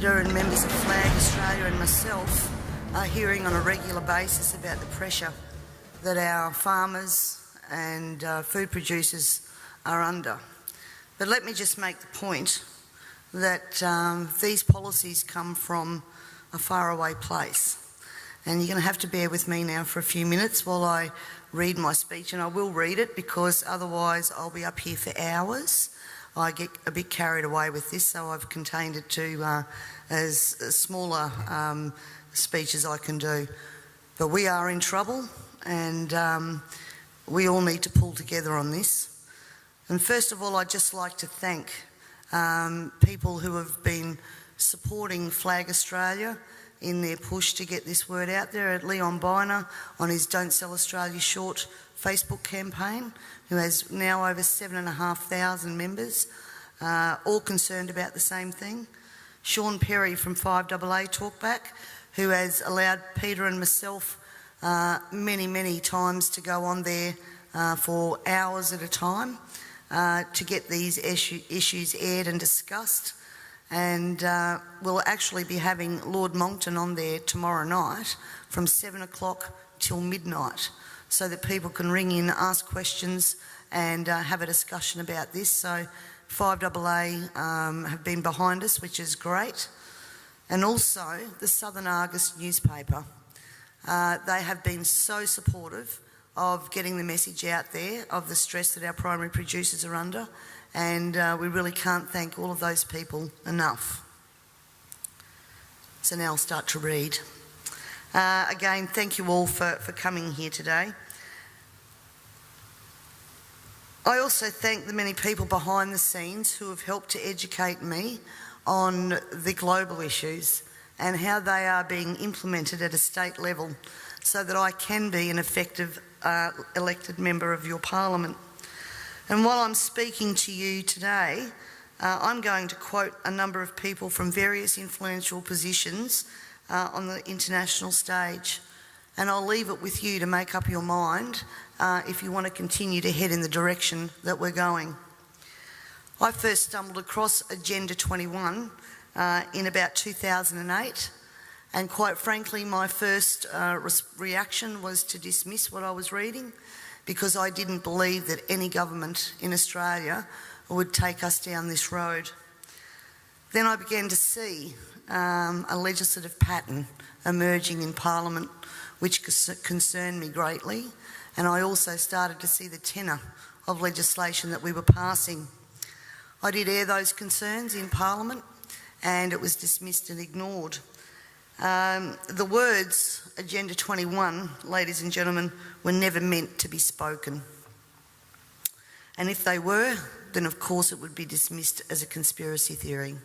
Peter and members of Flag Australia and myself are hearing on a regular basis about the pressure that our farmers and food producers are under. But let me just make the point that these policies come from a faraway place. And you're going to have to bear with me now for a few minutes while I read my speech, and I will read it because otherwise I'll be up here for hours. I get a bit carried away with this, so I've contained it to as smaller speech as I can do. But we are in trouble, and we all need to pull together on this. And first of all, I'd just like to thank people who have been supporting Flag Australia in their push to get this word out there. At Leon Biner on his Don't Sell Australia Short Facebook campaign, who has now over 7,500 members, all concerned about the same thing. Sean Perry from 5AA Talkback, who has allowed Peter and myself many times to go on there for hours at a time to get these issues aired and discussed. And we'll actually be having Lord Monckton on there tomorrow night from 7 o'clock till midnight, so that people can ring in, ask questions and have a discussion about this. So 5AA have been behind us, which is great. And also the Southern Argus newspaper. They have been so supportive of getting the message out there of the stress that our primary producers are under, and we really can't thank all of those people enough. So now I'll start to read. Again, thank you all for coming here today. I also thank the many people behind the scenes who have helped to educate me on the global issues and how they are being implemented at a state level so that I can be an effective elected member of your parliament. And while I'm speaking to you today, I'm going to quote a number of people from various influential positions on the international stage, and I'll leave it with you to make up your mind if you want to continue to head in the direction that we're going. I first stumbled across Agenda 21 in about 2008, and quite frankly my first reaction was to dismiss what I was reading, because I didn't believe that any government in Australia would take us down this road. Then I began to see a legislative pattern emerging in Parliament which concerned me greatly, and I also started to see the tenor of legislation that we were passing. I did air those concerns in Parliament, and it was dismissed and ignored. The words Agenda 21, ladies and gentlemen, were never meant to be spoken. And if they were, then of course it would be dismissed as a conspiracy theory.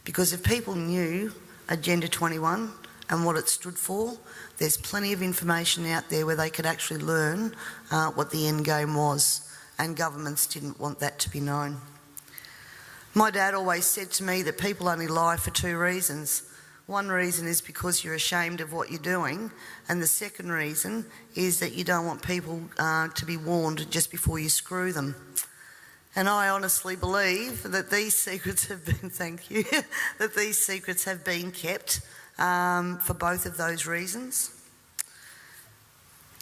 Because if people knew Agenda 21 and what it stood for, there's plenty of information out there where they could actually learn what the end game was, and governments didn't want that to be known. My dad always said to me that people only lie for two reasons. One reason is because you're ashamed of what you're doing, and the second reason is that you don't want people to be warned just before you screw them. And I honestly believe that these secrets have been, thank you, that these secrets have been kept for both of those reasons.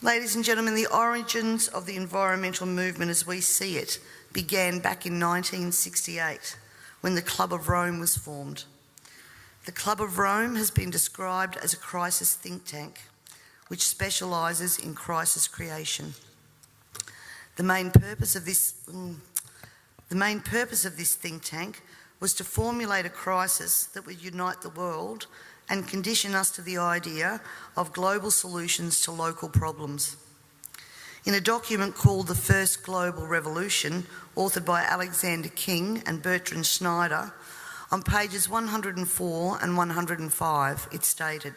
Ladies and gentlemen, the origins of the environmental movement as we see it began back in 1968 when the Club of Rome was formed. The Club of Rome has been described as a crisis think tank which specialises in crisis creation. The main purpose of this think tank was to formulate a crisis that would unite the world and condition us to the idea of global solutions to local problems. In a document called The First Global Revolution, authored by Alexander King and Bertrand Schneider, on pages 104 and 105, it stated,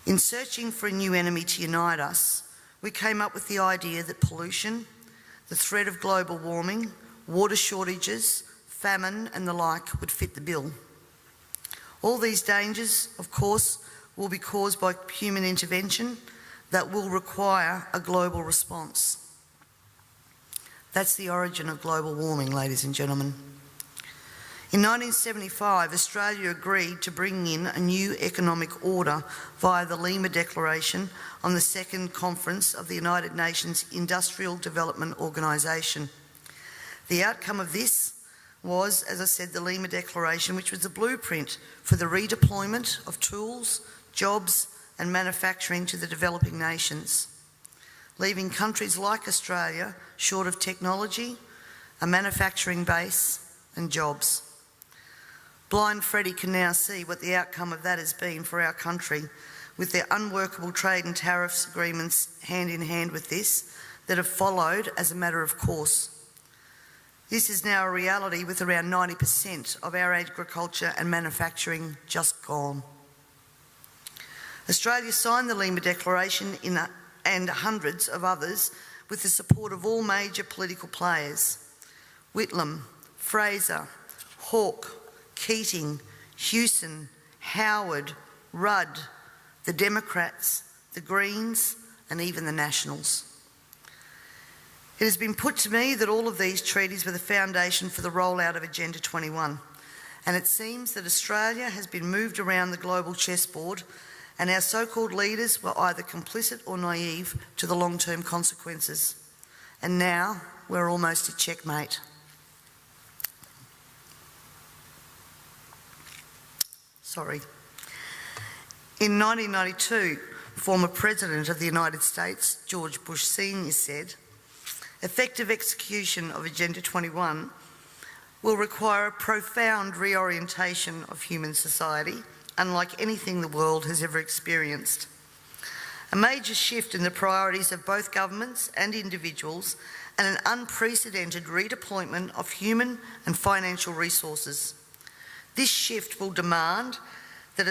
"In searching for a new enemy to unite us, we came up with the idea that pollution, the threat of global warming, water shortages, famine and the like would fit the bill. All these dangers, of course, will be caused by human intervention that will require a global response." That's the origin of global warming, ladies and gentlemen. In 1975, Australia agreed to bring in a new economic order via the Lima Declaration on the Second Conference of the United Nations Industrial Development Organisation. The outcome of this was, as I said, the Lima Declaration, which was a blueprint for the redeployment of tools, jobs and manufacturing to the developing nations, leaving countries like Australia short of technology, a manufacturing base and jobs. Blind Freddie can now see what the outcome of that has been for our country, with their unworkable trade and tariffs agreements hand in hand with this that have followed as a matter of course. This is now a reality, with around 90% of our agriculture and manufacturing just gone. Australia signed the Lima Declaration and hundreds of others with the support of all major political players: Whitlam, Fraser, Hawke, Keating, Hewson, Howard, Rudd, the Democrats, the Greens and even the Nationals. It has been put to me that all of these treaties were the foundation for the rollout of Agenda 21, and it seems that Australia has been moved around the global chessboard, and our so-called leaders were either complicit or naive to the long-term consequences. And now we're almost at checkmate. In 1992, former President of the United States, George Bush Sr. said, "Effective execution of Agenda 21 will require a profound reorientation of human society, unlike anything the world has ever experienced. A major shift in the priorities of both governments and individuals, and an unprecedented redeployment of human and financial resources. This shift will demand that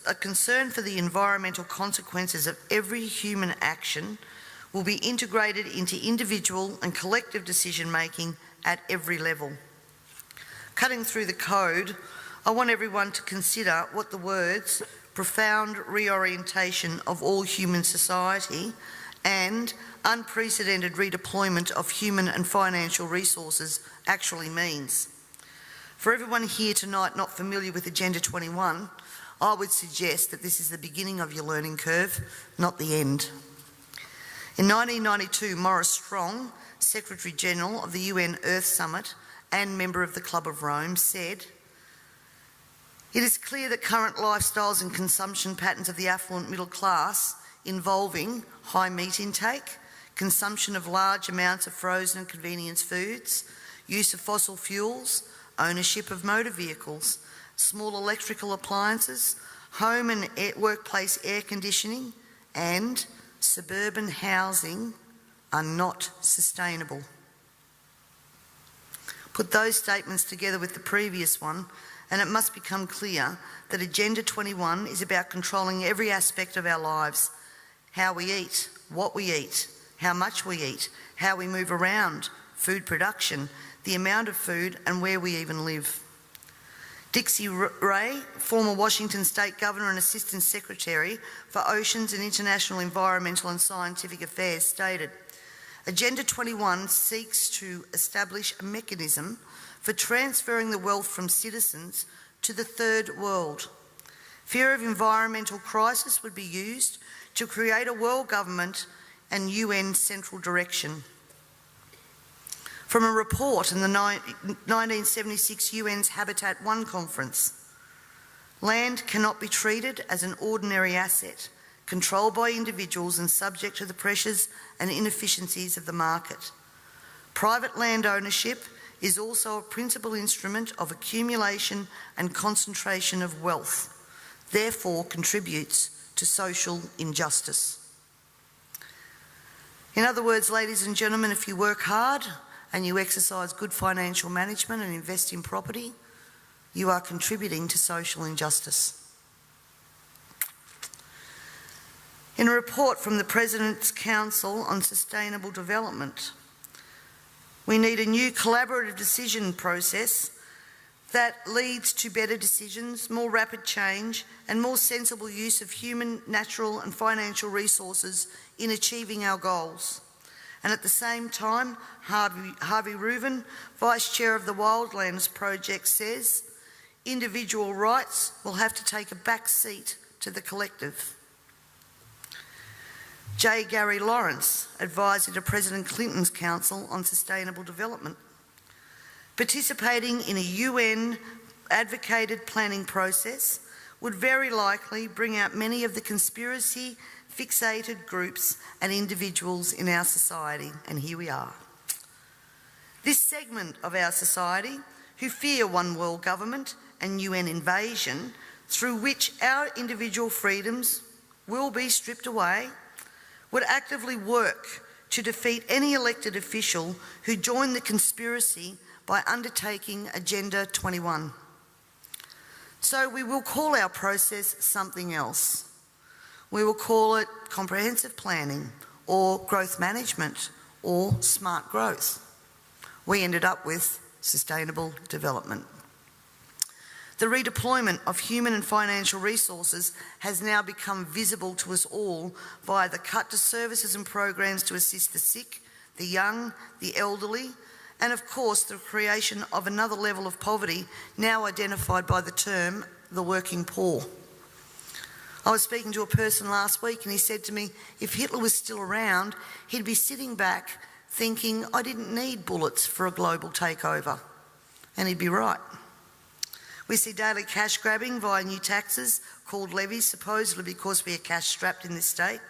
a concern for the environmental consequences of every human action will be integrated into individual and collective decision-making at every level." Cutting through the code, I want everyone to consider what the words "profound reorientation of all human society" and "unprecedented redeployment of human and financial resources" actually means. For everyone here tonight not familiar with Agenda 21, I would suggest that this is the beginning of your learning curve, not the end. In 1992, Maurice Strong, Secretary General of the UN Earth Summit and member of the Club of Rome, said, "It is clear that current lifestyles and consumption patterns of the affluent middle class, involving high meat intake, consumption of large amounts of frozen and convenience foods, use of fossil fuels, ownership of motor vehicles, small electrical appliances, home and workplace air conditioning, and suburban housing are not sustainable." Put those statements together with the previous one, and it must become clear that Agenda 21 is about controlling every aspect of our lives: how we eat, what we eat, how much we eat, how we move around, food production, the amount of food, and where we even live. Dixie Ray, former Washington State Governor and Assistant Secretary for Oceans and International Environmental and Scientific Affairs, stated, "Agenda 21 seeks to establish a mechanism for transferring the wealth from citizens to the third world. Fear of environmental crisis would be used to create a world government and UN central direction." From a report in the 1976 UN's Habitat 1 conference, land cannot be treated as an ordinary asset, controlled by individuals and subject to the pressures and inefficiencies of the market. Private land ownership is also a principal instrument of accumulation and concentration of wealth, therefore contributes to social injustice. In other words, ladies and gentlemen, if you work hard and you exercise good financial management and invest in property, you are contributing to social injustice. In a report from the President's Council on Sustainable Development, we need a new collaborative decision process that leads to better decisions, more rapid change, and more sensible use of human, natural and financial resources in achieving our goals. And at the same time, Harvey Reuven, Vice Chair of the Wildlands Project, says individual rights will have to take a back seat to the collective. J. Gary Lawrence, Advisor to President Clinton's Council on Sustainable Development. Participating in a UN advocated planning process would very likely bring out many of the conspiracy fixated groups and individuals in our society, and here we are. This segment of our society, who fear one world government and UN invasion, through which our individual freedoms will be stripped away, would actively work to defeat any elected official who joined the conspiracy by undertaking Agenda 21. So we will call our process something else. We will call it comprehensive planning or growth management or smart growth. We ended up with sustainable development. The redeployment of human and financial resources has now become visible to us all via the cut to services and programs to assist the sick, the young, the elderly, and of course the creation of another level of poverty now identified by the term the working poor. I was speaking to a person last week and he said to me, if Hitler was still around, he'd be sitting back thinking, I didn't need bullets for a global takeover. And he'd be right. We see daily cash grabbing via new taxes called levies, supposedly because we are cash strapped in this state,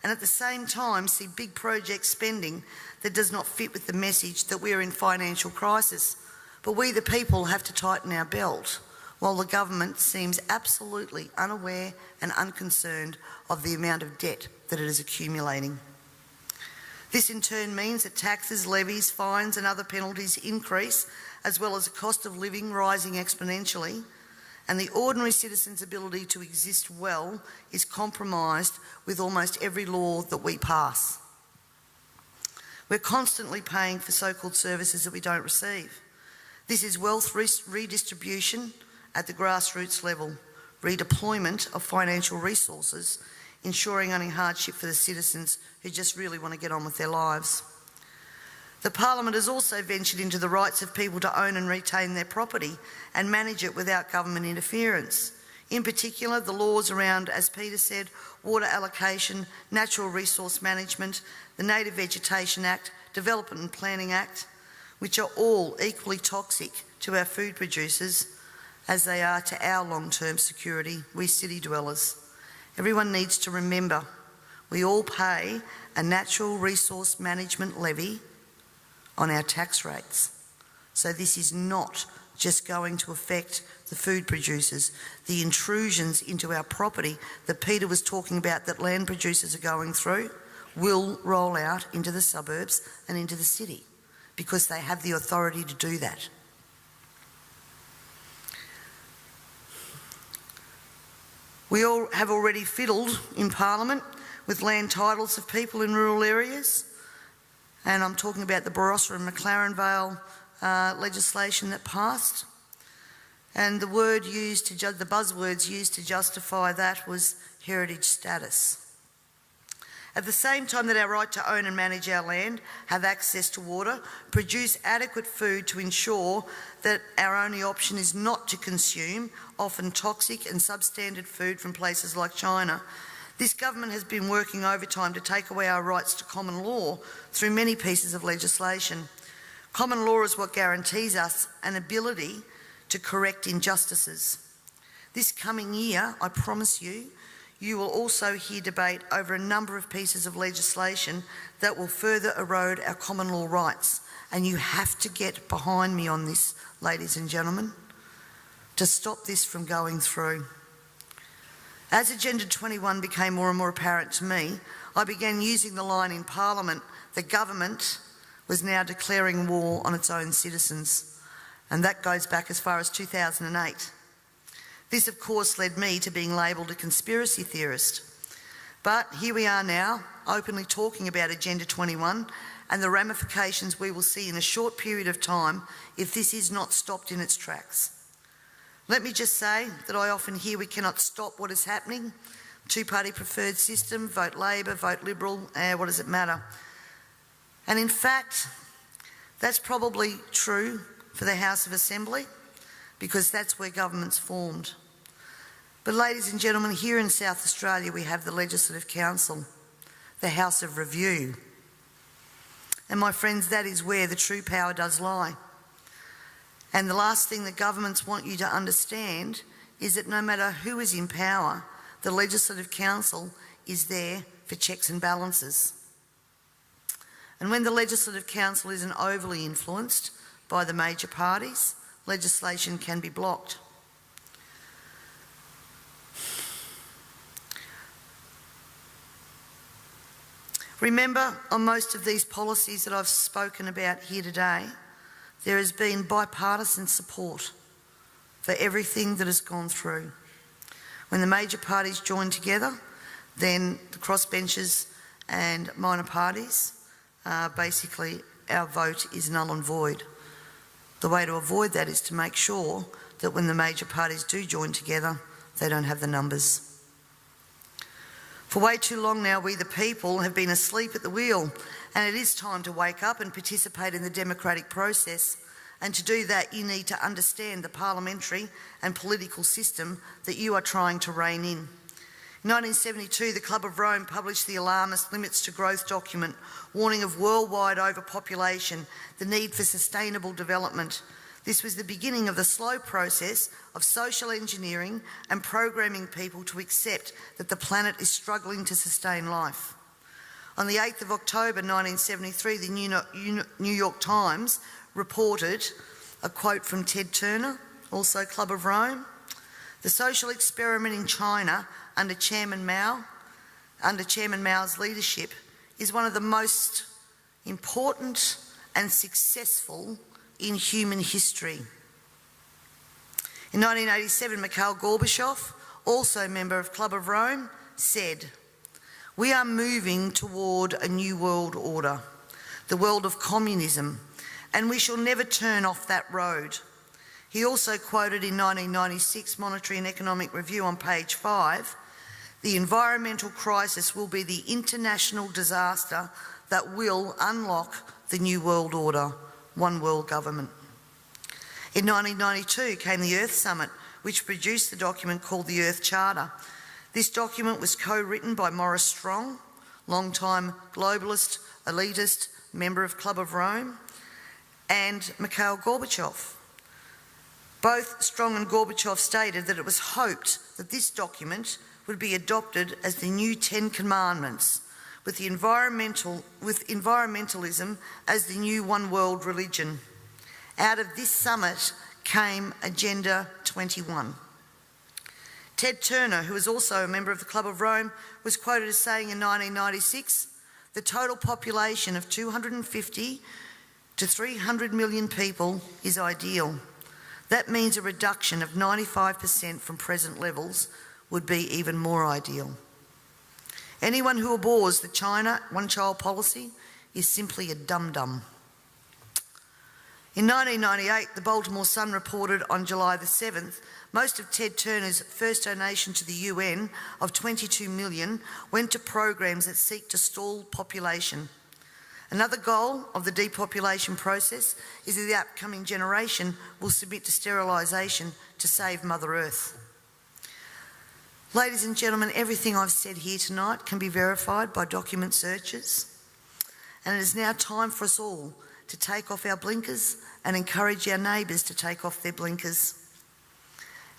and at the same time see big project spending that does not fit with the message that we are in financial crisis. But we the people have to tighten our belt, while the government seems absolutely unaware and unconcerned of the amount of debt that it is accumulating. This in turn means that taxes, levies, fines and other penalties increase, as well as the cost of living rising exponentially, and the ordinary citizen's ability to exist well is compromised with almost every law that we pass. We're constantly paying for so-called services that we don't receive. This is wealth redistribution at the grassroots level, redeployment of financial resources, ensuring only hardship for the citizens who just really want to get on with their lives. The Parliament has also ventured into the rights of people to own and retain their property and manage it without government interference. In particular, the laws around, as Peter said, water allocation, natural resource management, the Native Vegetation Act, Development and Planning Act, which are all equally toxic to our food producers as they are to our long-term security, we city dwellers. Everyone needs to remember, we all pay a natural resource management levy on our tax rates. So this is not just going to affect the food producers. The intrusions into our property that Peter was talking about that land producers are going through will roll out into the suburbs and into the city because they have the authority to do that. We all have already fiddled in Parliament with land titles of people in rural areas, and I'm talking about the Barossa and McLaren Vale legislation that passed. And the buzzwords used to justify that was heritage status. At the same time that our right to own and manage our land, have access to water, produce adequate food to ensure that our only option is not to consume often toxic and substandard food from places like China, this government has been working overtime to take away our rights to common law through many pieces of legislation. Common law is what guarantees us an ability to correct injustices. This coming year, I promise you, you will also hear debate over a number of pieces of legislation that will further erode our common law rights. And you have to get behind me on this, ladies and gentlemen, to stop this from going through. As Agenda 21 became more and more apparent to me, I began using the line in Parliament that government was now declaring war on its own citizens. And that goes back as far as 2008. This, of course, led me to being labelled a conspiracy theorist. But here we are now, openly talking about Agenda 21 and the ramifications we will see in a short period of time if this is not stopped in its tracks. Let me just say that I often hear we cannot stop what is happening. Two-party preferred system, vote Labor, vote Liberal, what does it matter? And in fact, that's probably true for the House of Assembly, because that's where government's formed. But ladies and gentlemen, here in South Australia we have the Legislative Council, the House of Review. And my friends, that is where the true power does lie. And the last thing that governments want you to understand is that no matter who is in power, the Legislative Council is there for checks and balances. And when the Legislative Council isn't overly influenced by the major parties, legislation can be blocked. Remember, on most of these policies that I've spoken about here today, there has been bipartisan support for everything that has gone through. When the major parties join together, then the crossbenchers and minor parties, basically our vote is null and void. The way to avoid that is to make sure that when the major parties do join together, they don't have the numbers. For way too long now, we the people have been asleep at the wheel, and it is time to wake up and participate in the democratic process. And to do that, you need to understand the parliamentary and political system that you are trying to rein in. In 1972, the Club of Rome published the alarmist Limits to Growth document, warning of worldwide overpopulation, the need for sustainable development. This was the beginning of the slow process of social engineering and programming people to accept that the planet is struggling to sustain life. On the 8th of October 1973, the New York Times reported a quote from Ted Turner, also Club of Rome. The social experiment in China under Chairman Mao's leadership is one of the most important and successful in human history. In 1987, Mikhail Gorbachev, also a member of Club of Rome, said, "We are moving toward a new world order, the world of communism, and we shall never turn off that road." He also quoted in 1996 Monetary and Economic Review on page 5, "The environmental crisis will be the international disaster that will unlock the new world order, one world government." In 1992 came the Earth Summit, which produced the document called the Earth Charter. This document was co-written by Maurice Strong, long-time globalist, elitist, member of Club of Rome, and Mikhail Gorbachev. Both Strong and Gorbachev stated that it was hoped that this document would be adopted as the new 10 Commandments, with environmentalism as the new one world religion. Out of this summit came Agenda 21. Ted Turner, who was also a member of the Club of Rome, was quoted as saying in 1996, "The total population of 250 to 300 million people is ideal. That means a reduction of 95% from present levels would be even more ideal. Anyone who abhors the China one-child policy is simply a dum-dum." In 1998, the Baltimore Sun reported on July the 7th, most of Ted Turner's first donation to the UN of $22 million went to programs that seek to stall population. Another goal of the depopulation process is that the upcoming generation will submit to sterilisation to save Mother Earth. Ladies and gentlemen, everything I've said here tonight can be verified by document searches, and it is now time for us all to take off our blinkers and encourage our neighbours to take off their blinkers.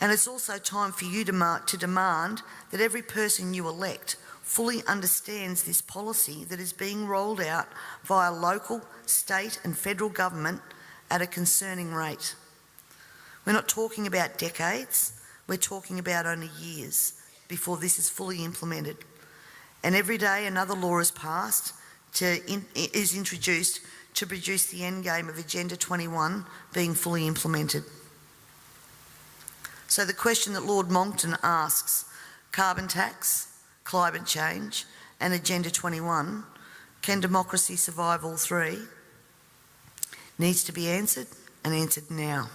And it's also time for you to demand that every person you elect fully understands this policy that is being rolled out via local, state and federal government at a concerning rate. We're not talking about decades, we're talking about only years before this is fully implemented. And every day another law is passed, is introduced to produce the endgame of Agenda 21 being fully implemented. So the question that Lord Monckton asks, carbon tax, climate change and Agenda 21, can democracy survive all three? Needs to be answered, and answered now.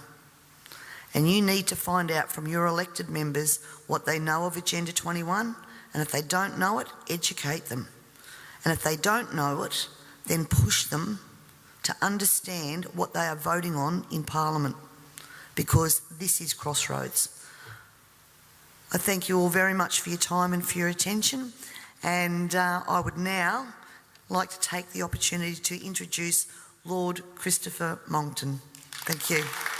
And you need to find out from your elected members what they know of Agenda 21, and if they don't know it, educate them. And if they don't know it, then push them to understand what they are voting on in Parliament, because this is crossroads. I thank you all very much for your time and for your attention, and I would now like to take the opportunity to introduce Lord Christopher Monckton. Thank you.